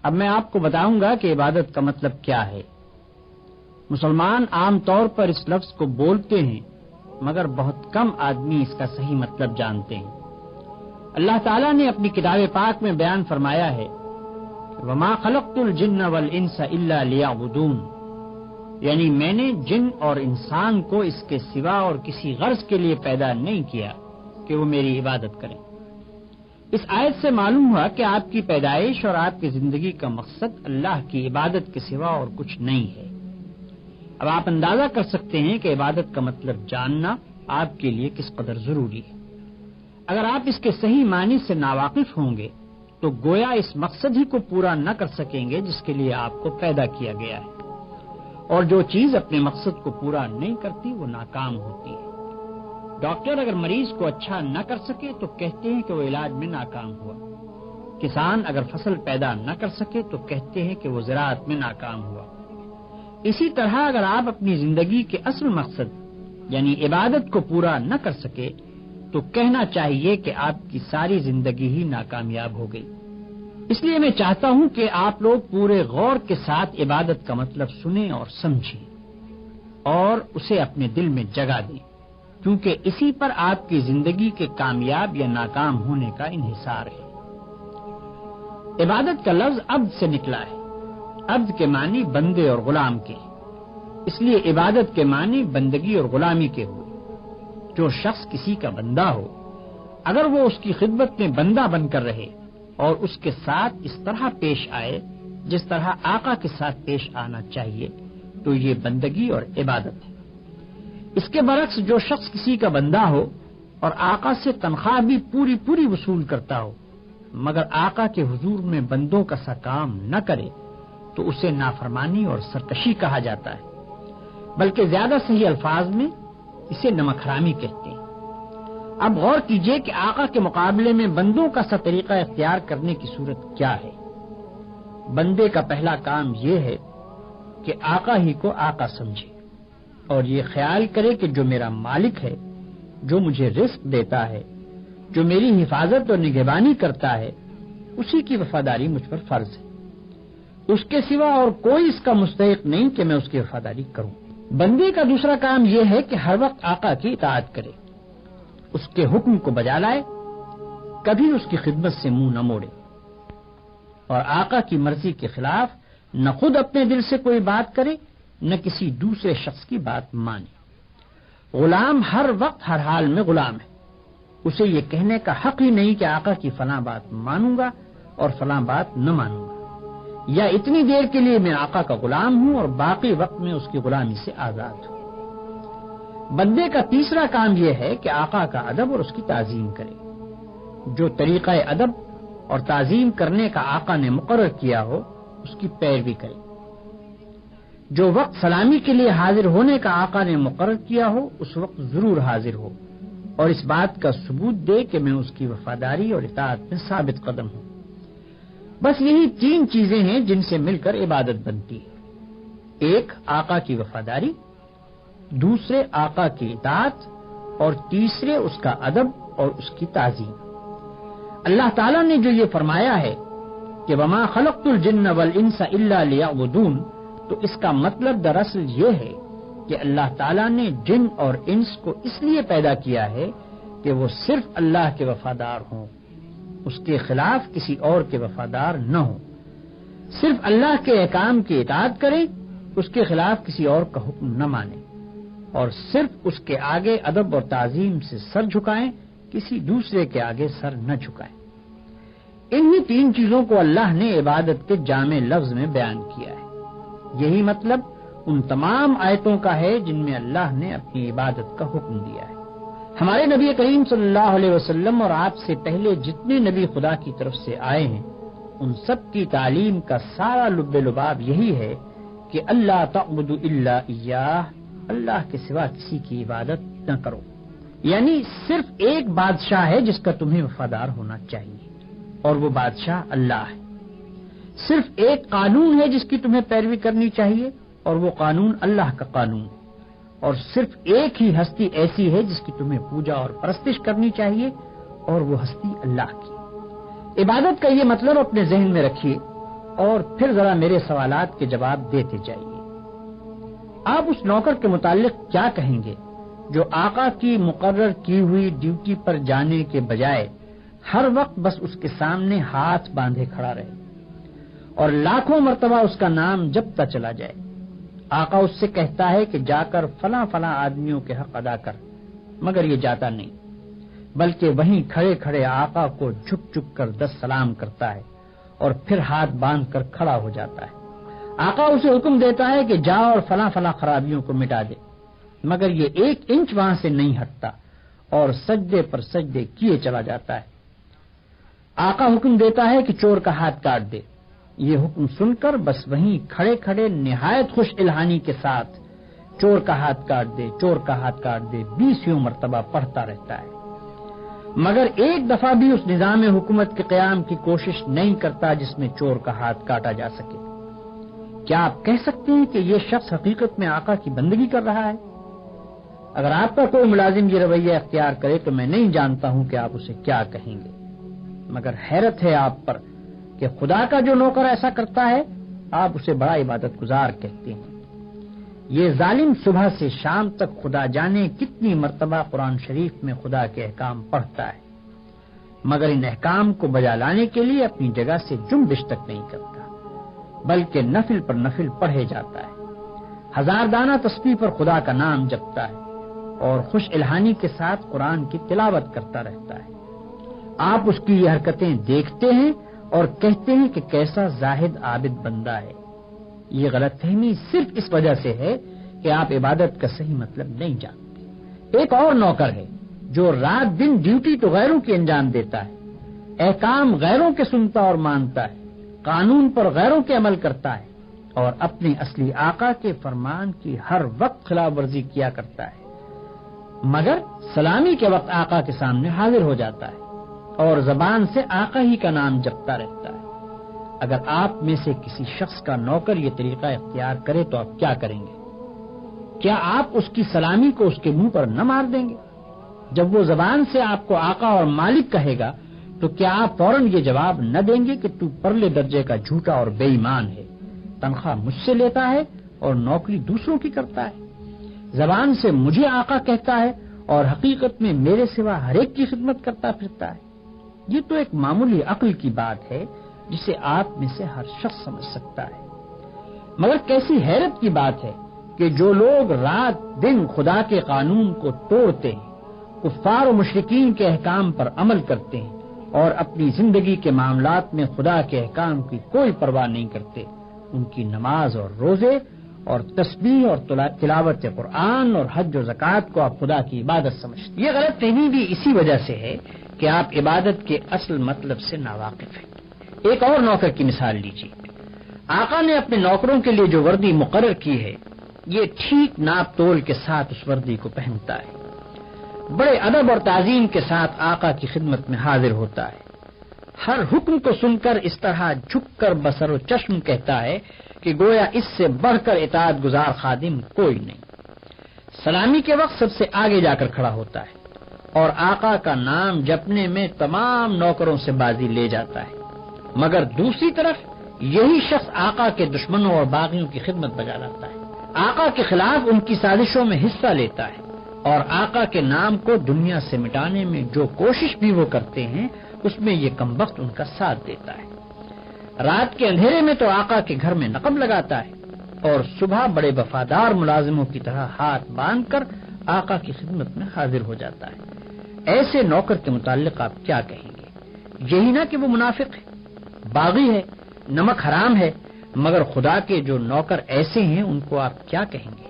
اب میں آپ کو بتاؤں گا کہ عبادت کا مطلب کیا ہے۔ مسلمان عام طور پر اس لفظ کو بولتے ہیں، مگر بہت کم آدمی اس کا صحیح مطلب جانتے ہیں۔ اللہ تعالیٰ نے اپنی کتاب پاک میں بیان فرمایا ہے، وَمَا خَلَقْتُ الْجِنَّ وَالْإِنسَ إِلَّا لِيَعْبُدُونَ، یعنی میں نے جن اور انسان کو اس کے سوا اور کسی غرض کے لیے پیدا نہیں کیا کہ وہ میری عبادت کریں۔ اس آیت سے معلوم ہوا کہ آپ کی پیدائش اور آپ کی زندگی کا مقصد اللہ کی عبادت کے سوا اور کچھ نہیں ہے۔ اب آپ اندازہ کر سکتے ہیں کہ عبادت کا مطلب جاننا آپ کے لیے کس قدر ضروری ہے۔ اگر آپ اس کے صحیح معنی سے ناواقف ہوں گے تو گویا اس مقصد ہی کو پورا نہ کر سکیں گے جس کے لیے آپ کو پیدا کیا گیا ہے، اور جو چیز اپنے مقصد کو پورا نہیں کرتی وہ ناکام ہوتی ہے۔ ڈاکٹر اگر مریض کو اچھا نہ کر سکے تو کہتے ہیں کہ وہ علاج میں ناکام ہوا۔ کسان اگر فصل پیدا نہ کر سکے تو کہتے ہیں کہ وہ زراعت میں ناکام ہوا۔ اسی طرح اگر آپ اپنی زندگی کے اصل مقصد یعنی عبادت کو پورا نہ کر سکے تو کہنا چاہیے کہ آپ کی ساری زندگی ہی ناکامیاب ہو گئی۔ اس لیے میں چاہتا ہوں کہ آپ لوگ پورے غور کے ساتھ عبادت کا مطلب سنیں اور سمجھیں اور اسے اپنے دل میں جگہ دیں، کیونکہ اسی پر آپ کی زندگی کے کامیاب یا ناکام ہونے کا انحصار ہے۔ عبادت کا لفظ عبد سے نکلا ہے۔ عبد کے معنی بندے اور غلام کے، اس لیے عبادت کے معنی بندگی اور غلامی کے ہوئے۔ جو شخص کسی کا بندہ ہو، اگر وہ اس کی خدمت میں بندہ بن کر رہے اور اس کے ساتھ اس طرح پیش آئے جس طرح آقا کے ساتھ پیش آنا چاہیے تو یہ بندگی اور عبادت ہے۔ اس کے برعکس جو شخص کسی کا بندہ ہو اور آقا سے تنخواہ بھی پوری وصول کرتا ہو مگر آقا کے حضور میں بندوں کا سا کام نہ کرے تو اسے نافرمانی اور سرکشی کہا جاتا ہے، بلکہ زیادہ صحیح الفاظ میں اسے نمک حرامی کہتے ہیں۔ اب غور کیجئے کہ آقا کے مقابلے میں بندوں کا سا طریقہ اختیار کرنے کی صورت کیا ہے۔ بندے کا پہلا کام یہ ہے کہ آقا ہی کو آقا سمجھے اور یہ خیال کرے کہ جو میرا مالک ہے، جو مجھے رزق دیتا ہے، جو میری حفاظت اور نگہبانی کرتا ہے، اسی کی وفاداری مجھ پر فرض ہے۔ اس کے سوا اور کوئی اس کا مستحق نہیں کہ میں اس کی وفاداری کروں۔ بندے کا دوسرا کام یہ ہے کہ ہر وقت آقا کی اطاعت کرے، اس کے حکم کو بجا لائے، کبھی اس کی خدمت سے منہ نہ موڑے اور آقا کی مرضی کے خلاف نہ خود اپنے دل سے کوئی بات کرے نہ کسی دوسرے شخص کی بات مانے۔ غلام ہر وقت ہر حال میں غلام ہے، اسے یہ کہنے کا حق ہی نہیں کہ آقا کی فلاں بات مانوں گا اور فلاں بات نہ مانوں گا، یا اتنی دیر کے لیے میں آقا کا غلام ہوں اور باقی وقت میں اس کی غلامی سے آزاد ہوں۔ بندے کا تیسرا کام یہ ہے کہ آقا کا ادب اور اس کی تعظیم کرے۔ جو طریقہ ادب اور تعظیم کرنے کا آقا نے مقرر کیا ہو اس کی پیروی کرے۔ جو وقت سلامی کے لیے حاضر ہونے کا آقا نے مقرر کیا ہو اس وقت ضرور حاضر ہو اور اس بات کا ثبوت دے کہ میں اس کی وفاداری اور اطاعت میں ثابت قدم ہوں۔ بس یہی تین چیزیں ہیں جن سے مل کر عبادت بنتی ہے، ایک آقا کی وفاداری، دوسرے آقا کی اطاعت اور تیسرے اس کا ادب اور اس کی تعظیم۔ اللہ تعالیٰ نے جو یہ فرمایا ہے کہ وما خلقت الجن والانس الا لیعبدون، تو اس کا مطلب دراصل یہ ہے کہ اللہ تعالیٰ نے جن اور انس کو اس لیے پیدا کیا ہے کہ وہ صرف اللہ کے وفادار ہوں، اس کے خلاف کسی اور کے وفادار نہ ہوں، صرف اللہ کے احکام کی اطاعت کریں، اس کے خلاف کسی اور کا حکم نہ مانیں اور صرف اس کے آگے ادب اور تعظیم سے سر جھکائیں، کسی دوسرے کے آگے سر نہ جھکائیں۔ انہی تین چیزوں کو اللہ نے عبادت کے جامع لفظ میں بیان کیا ہے۔ یہی مطلب ان تمام آیتوں کا ہے جن میں اللہ نے اپنی عبادت کا حکم دیا ہے۔ ہمارے نبی کریم صلی اللہ علیہ وسلم اور آپ سے پہلے جتنے نبی خدا کی طرف سے آئے ہیں ان سب کی تعلیم کا سارا لب لباب یہی ہے کہ اللہ تعبدوا الا ایاہ، اللہ کے سوا کسی کی عبادت نہ کرو، یعنی صرف ایک بادشاہ ہے جس کا تمہیں وفادار ہونا چاہیے اور وہ بادشاہ اللہ ہے، صرف ایک قانون ہے جس کی تمہیں پیروی کرنی چاہیے اور وہ قانون اللہ کا قانون ہے، اور صرف ایک ہی ہستی ایسی ہے جس کی تمہیں پوجا اور پرستش کرنی چاہیے اور وہ ہستی اللہ کی۔ عبادت کا یہ مطلب اپنے ذہن میں رکھیے اور پھر ذرا میرے سوالات کے جواب دیتے جائیے۔ آپ اس نوکر کے متعلق کیا کہیں گے جو آقا کی مقرر کی ہوئی ڈیوٹی پر جانے کے بجائے ہر وقت بس اس کے سامنے ہاتھ باندھے کھڑا رہے اور لاکھوں مرتبہ اس کا نام جپتا چلا جائے؟ آقا اس سے کہتا ہے کہ جا کر فلاں فلاں آدمیوں کے حق ادا کر، مگر یہ جاتا نہیں، بلکہ وہیں کھڑے کھڑے آقا کو جھک جھک کر 10 سلام کرتا ہے اور پھر ہاتھ باندھ کر کھڑا ہو جاتا ہے۔ آقا اسے حکم دیتا ہے کہ جا اور فلاں فلاں خرابیوں کو مٹا دے، مگر یہ 1 انچ وہاں سے نہیں ہٹتا اور سجدے پر سجدے کیے چلا جاتا ہے۔ آقا حکم دیتا ہے کہ چور کا ہاتھ کاٹ دے، یہ حکم سن کر بس وہیں کھڑے کھڑے نہایت خوش الہانی کے ساتھ چور کا ہاتھ کاٹ دے، چور کا ہاتھ کاٹ دے 20 مرتبہ پڑھتا رہتا ہے، مگر ایک دفعہ بھی اس نظام حکومت کے قیام کی کوشش نہیں کرتا جس میں چور کا ہاتھ کاٹا جا سکے۔ کیا آپ کہہ سکتے ہیں کہ یہ شخص حقیقت میں آقا کی بندگی کر رہا ہے؟ اگر آپ کا کوئی ملازم یہ رویہ اختیار کرے تو میں نہیں جانتا ہوں کہ آپ اسے کیا کہیں گے، مگر حیرت ہے آپ پر کہ خدا کا جو نوکر ایسا کرتا ہے آپ اسے بڑا عبادت گزار کہتے ہیں۔ یہ ظالم صبح سے شام تک خدا جانے کتنی مرتبہ قرآن شریف میں خدا کے احکام پڑھتا ہے، مگر ان احکام کو بجا لانے کے لیے اپنی جگہ سے جنبش تک نہیں کرتا، بلکہ نفل پر نفل پڑھے جاتا ہے، 1000 دانہ تسبیح پر خدا کا نام جپتا ہے اور خوش الہانی کے ساتھ قرآن کی تلاوت کرتا رہتا ہے۔ آپ اس کی یہ حرکتیں دیکھتے ہیں اور کہتے ہیں کہ کیسا زاہد عابد بندہ ہے۔ یہ غلط فہمی صرف اس وجہ سے ہے کہ آپ عبادت کا صحیح مطلب نہیں جانتے۔ ایک اور نوکر ہے جو رات دن ڈیوٹی تو غیروں کی انجام دیتا ہے، احکام غیروں کے سنتا اور مانتا ہے، قانون پر غیروں کے عمل کرتا ہے اور اپنے اصلی آقا کے فرمان کی ہر وقت خلاف ورزی کیا کرتا ہے، مگر سلامی کے وقت آقا کے سامنے حاضر ہو جاتا ہے اور زبان سے آقا ہی کا نام جپتا رہتا ہے۔ اگر آپ میں سے کسی شخص کا نوکر یہ طریقہ اختیار کرے تو آپ کیا کریں گے؟ کیا آپ اس کی سلامی کو اس کے منہ پر نہ مار دیں گے؟ جب وہ زبان سے آپ کو آقا اور مالک کہے گا تو کیا آپ فوراً یہ جواب نہ دیں گے کہ تو پرلے درجے کا جھوٹا اور بے ایمان ہے، تنخواہ مجھ سے لیتا ہے اور نوکری دوسروں کی کرتا ہے، زبان سے مجھے آقا کہتا ہے اور حقیقت میں میرے سوا ہر ایک کی خدمت کرتا پھرتا ہے؟ یہ تو ایک معمولی عقل کی بات ہے جسے آپ میں سے ہر شخص سمجھ سکتا ہے، مگر کیسی حیرت کی بات ہے کہ جو لوگ رات دن خدا کے قانون کو توڑتے ہیں، کفار و مشرکین کے احکام پر عمل کرتے ہیں اور اپنی زندگی کے معاملات میں خدا کے احکام کی کوئی پرواہ نہیں کرتے، ان کی نماز اور روزے اور تسبیح اور تلاوت قرآن اور حج و زکوٰۃ کو آپ خدا کی عبادت سمجھتے ہیں۔ یہ غلط فہمی بھی اسی وجہ سے ہے کہ آپ عبادت کے اصل مطلب سے ناواقف ہیں۔ ایک اور نوکر کی مثال لیجیے۔ آقا نے اپنے نوکروں کے لیے جو وردی مقرر کی ہے، یہ ٹھیک ناپ تول کے ساتھ اس وردی کو پہنتا ہے، بڑے ادب اور تعظیم کے ساتھ آقا کی خدمت میں حاضر ہوتا ہے، ہر حکم کو سن کر اس طرح جھک کر بصر و چشم کہتا ہے کہ گویا اس سے بڑھ کر اطاعت گزار خادم کوئی نہیں، سلامی کے وقت سب سے آگے جا کر کھڑا ہوتا ہے اور آقا کا نام جپنے میں تمام نوکروں سے بازی لے جاتا ہے، مگر دوسری طرف یہی شخص آقا کے دشمنوں اور باغیوں کی خدمت بجا لاتا ہے، آقا کے خلاف ان کی سازشوں میں حصہ لیتا ہے اور آقا کے نام کو دنیا سے مٹانے میں جو کوشش بھی وہ کرتے ہیں اس میں یہ کمبخت ان کا ساتھ دیتا ہے۔ رات کے اندھیرے میں تو آقا کے گھر میں نقب لگاتا ہے اور صبح بڑے وفادار ملازموں کی طرح ہاتھ باندھ کر آقا کی خدمت میں حاضر ہو جاتا ہے۔ ایسے نوکر کے متعلق آپ کیا کہیں گے؟ یہی نہ کہ وہ منافق ہے، باغی ہے، نمک حرام ہے، مگر خدا کے جو نوکر ایسے ہیں ان کو آپ کیا کہیں گے؟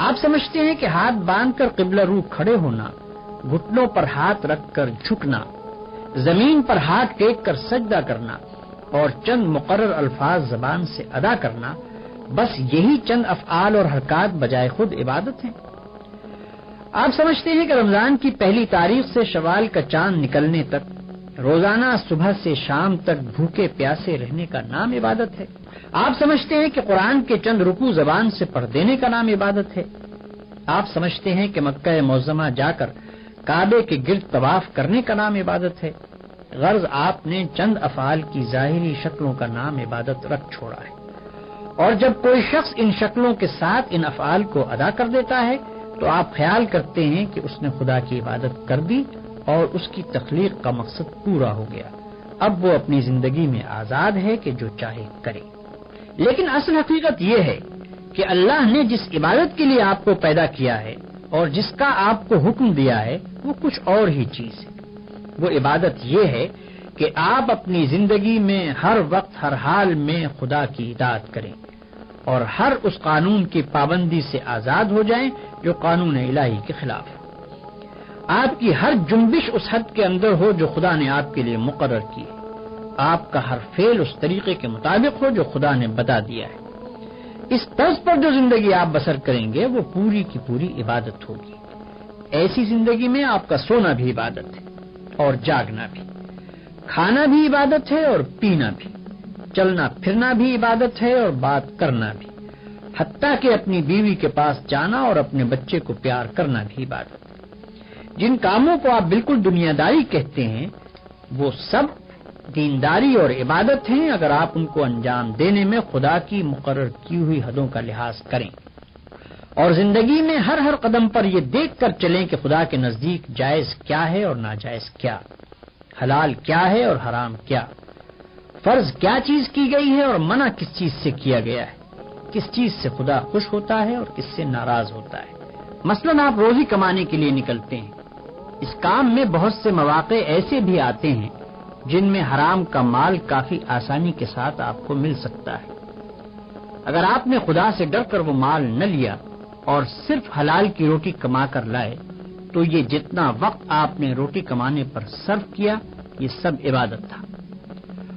آپ سمجھتے ہیں کہ ہاتھ باندھ کر قبلہ رو کھڑے ہونا، گھٹنوں پر ہاتھ رکھ کر جھکنا، زمین پر ہاتھ ٹیک کر سجدہ کرنا اور چند مقرر الفاظ زبان سے ادا کرنا، بس یہی چند افعال اور حرکات بجائے خود عبادت ہیں؟ آپ سمجھتے ہیں کہ رمضان کی پہلی تاریخ سے شوال کا چاند نکلنے تک روزانہ صبح سے شام تک بھوکے پیاسے رہنے کا نام عبادت ہے؟ آپ سمجھتے ہیں کہ قرآن کے چند رکوع زبان سے پڑھ دینے کا نام عبادت ہے؟ آپ سمجھتے ہیں کہ مکہ معظمہ جا کر کعبے کے گرد طواف کرنے کا نام عبادت ہے؟ غرض آپ نے چند افعال کی ظاہری شکلوں کا نام عبادت رکھ چھوڑا ہے، اور جب کوئی شخص ان شکلوں کے ساتھ ان افعال کو ادا کر دیتا ہے تو آپ خیال کرتے ہیں کہ اس نے خدا کی عبادت کر دی اور اس کی تخلیق کا مقصد پورا ہو گیا، اب وہ اپنی زندگی میں آزاد ہے کہ جو چاہے کرے۔ لیکن اصل حقیقت یہ ہے کہ اللہ نے جس عبادت کے لیے آپ کو پیدا کیا ہے اور جس کا آپ کو حکم دیا ہے وہ کچھ اور ہی چیز ہے۔ وہ عبادت یہ ہے کہ آپ اپنی زندگی میں ہر وقت ہر حال میں خدا کی اطاعت کریں اور ہر اس قانون کی پابندی سے آزاد ہو جائیں جو قانون الہی کے خلاف ہے۔ آپ کی ہر جنبش اس حد کے اندر ہو جو خدا نے آپ کے لیے مقرر کی ہے، آپ کا ہر فعل اس طریقے کے مطابق ہو جو خدا نے بتا دیا ہے۔ اس طرز پر جو زندگی آپ بسر کریں گے وہ پوری کی پوری عبادت ہوگی۔ ایسی زندگی میں آپ کا سونا بھی عبادت ہے اور جاگنا بھی، کھانا بھی عبادت ہے اور پینا بھی، چلنا پھرنا بھی عبادت ہے اور بات کرنا بھی، حتیٰ کہ اپنی بیوی کے پاس جانا اور اپنے بچے کو پیار کرنا بھی عبادت ہے۔ جن کاموں کو آپ بالکل دنیا داری کہتے ہیں وہ سب دینداری اور عبادت ہیں اگر آپ ان کو انجام دینے میں خدا کی مقرر کی ہوئی حدوں کا لحاظ کریں اور زندگی میں ہر ہر قدم پر یہ دیکھ کر چلیں کہ خدا کے نزدیک جائز کیا ہے اور ناجائز کیا، حلال کیا ہے اور حرام کیا، فرض کیا چیز کی گئی ہے اور منع کس چیز سے کیا گیا ہے، کس چیز سے خدا خوش ہوتا ہے اور کس سے ناراض ہوتا ہے۔ مثلاً آپ روزی کمانے کے لیے نکلتے ہیں، اس کام میں بہت سے مواقع ایسے بھی آتے ہیں جن میں حرام کا مال کافی آسانی کے ساتھ آپ کو مل سکتا ہے۔ اگر آپ نے خدا سے ڈر کر وہ مال نہ لیا اور صرف حلال کی روٹی کما کر لائے تو یہ جتنا وقت آپ نے روٹی کمانے پر صرف کیا یہ سب عبادت تھا،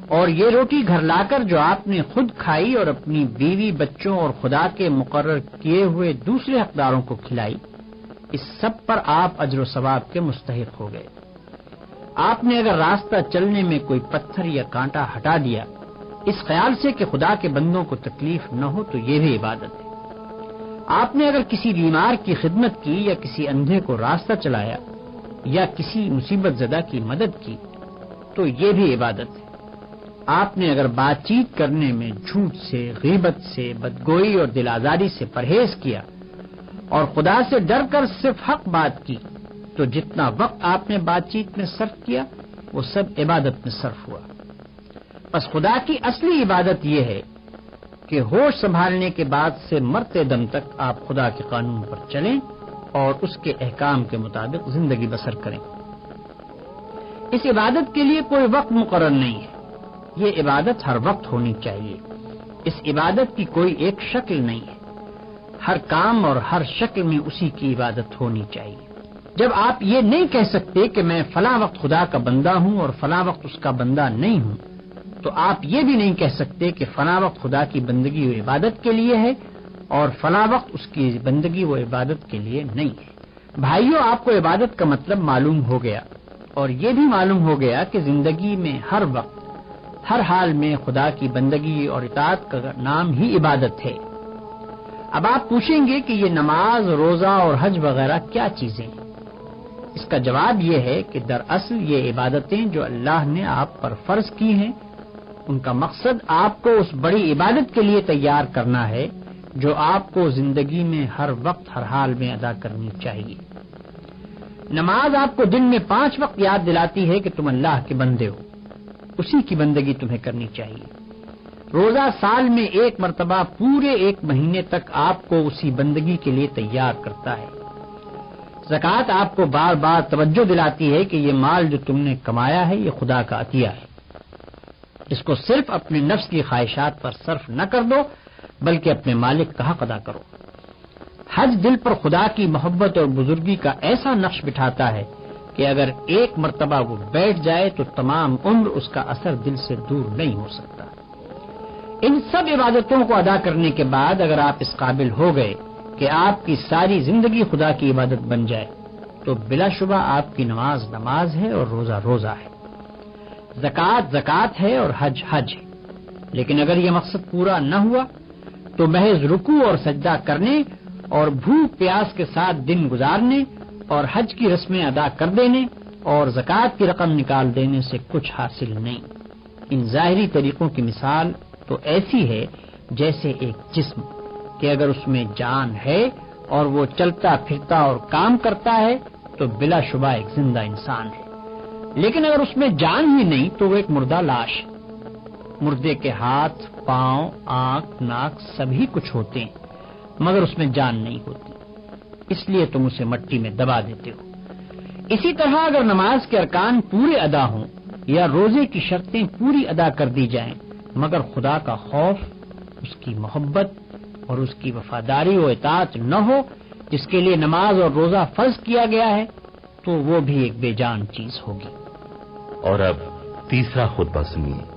اور یہ روٹی گھر لا کر جو آپ نے خود کھائی اور اپنی بیوی بچوں اور خدا کے مقرر کیے ہوئے دوسرے حقداروں کو کھلائی، اس سب پر آپ اجر و ثواب کے مستحق ہو گئے۔ آپ نے اگر راستہ چلنے میں کوئی پتھر یا کانٹا ہٹا دیا اس خیال سے کہ خدا کے بندوں کو تکلیف نہ ہو تو یہ بھی عبادت ہے۔ آپ نے اگر کسی بیمار کی خدمت کی یا کسی اندھے کو راستہ چلایا یا کسی مصیبت زدہ کی مدد کی تو یہ بھی عبادت ہے۔ آپ نے اگر بات چیت کرنے میں جھوٹ سے، غیبت سے، بدگوئی اور دل آزاری سے پرہیز کیا اور خدا سے ڈر کر صرف حق بات کی تو جتنا وقت آپ نے بات چیت میں صرف کیا وہ سب عبادت میں صرف ہوا۔ بس خدا کی اصلی عبادت یہ ہے کہ ہوش سنبھالنے کے بعد سے مرتے دم تک آپ خدا کے قانون پر چلیں اور اس کے احکام کے مطابق زندگی بسر کریں۔ اس عبادت کے لیے کوئی وقت مقرر نہیں ہے، یہ عبادت ہر وقت ہونی چاہیے۔ اس عبادت کی کوئی ایک شکل نہیں ہے، ہر کام اور ہر شکل میں اسی کی عبادت ہونی چاہیے۔ جب آپ یہ نہیں کہہ سکتے کہ میں فلاں وقت خدا کا بندہ ہوں اور فلاں وقت اس کا بندہ نہیں ہوں تو آپ یہ بھی نہیں کہہ سکتے کہ فلاں وقت خدا کی بندگی و عبادت کے لیے ہے اور فلاں وقت اس کی بندگی و عبادت کے لیے نہیں ہے۔ بھائیو، آپ کو عبادت کا مطلب معلوم ہو گیا اور یہ بھی معلوم ہو گیا کہ زندگی میں ہر وقت ہر حال میں خدا کی بندگی اور اطاعت کا نام ہی عبادت ہے۔ اب آپ پوچھیں گے کہ یہ نماز، روزہ اور حج وغیرہ کیا چیزیں ہیں؟ اس کا جواب یہ ہے کہ دراصل یہ عبادتیں جو اللہ نے آپ پر فرض کی ہیں ان کا مقصد آپ کو اس بڑی عبادت کے لیے تیار کرنا ہے جو آپ کو زندگی میں ہر وقت ہر حال میں ادا کرنی چاہیے۔ نماز آپ کو دن میں 5 وقت یاد دلاتی ہے کہ تم اللہ کے بندے ہو، اسی کی بندگی تمہیں کرنی چاہیے۔ روزہ سال میں 1 مرتبہ پورے 1 مہینے تک آپ کو اسی بندگی کے لیے تیار کرتا ہے۔ زکوٰۃ آپ کو بار بار توجہ دلاتی ہے کہ یہ مال جو تم نے کمایا ہے یہ خدا کا عطیہ ہے، اس کو صرف اپنے نفس کی خواہشات پر صرف نہ کر دو بلکہ اپنے مالک کا حق ادا کرو۔ حج دل پر خدا کی محبت اور بزرگی کا ایسا نقش بٹھاتا ہے کہ اگر 1 مرتبہ وہ بیٹھ جائے تو تمام عمر اس کا اثر دل سے دور نہیں ہو سکتا۔ ان سب عبادتوں کو ادا کرنے کے بعد اگر آپ اس قابل ہو گئے کہ آپ کی ساری زندگی خدا کی عبادت بن جائے تو بلا شبہ آپ کی نماز نماز ہے اور روزہ روزہ ہے، زکوٰۃ زکوٰۃ ہے اور حج حج ہے۔ لیکن اگر یہ مقصد پورا نہ ہوا تو محض رکوع اور سجدہ کرنے اور بھوک پیاس کے ساتھ دن گزارنے اور حج کی رسمیں ادا کر دینے اور زکوٰۃ کی رقم نکال دینے سے کچھ حاصل نہیں۔ ان ظاہری طریقوں کی مثال تو ایسی ہے جیسے ایک جسم کہ اگر اس میں جان ہے اور وہ چلتا پھرتا اور کام کرتا ہے تو بلا شبہ ایک زندہ انسان ہے، لیکن اگر اس میں جان ہی نہیں تو وہ ایک مردہ لاش ہے۔ مردے کے ہاتھ، پاؤں، آنکھ، ناک سبھی کچھ ہوتے ہیں مگر اس میں جان نہیں ہوتی، اس لیے تم اسے مٹی میں دبا دیتے ہو۔ اسی طرح اگر نماز کے ارکان پورے ادا ہوں یا روزے کی شرطیں پوری ادا کر دی جائیں مگر خدا کا خوف، اس کی محبت اور اس کی وفاداری و اطاعت نہ ہو جس کے لیے نماز اور روزہ فرض کیا گیا ہے تو وہ بھی ایک بے جان چیز ہوگی۔ اور اب تیسرا خطبہ سنیے۔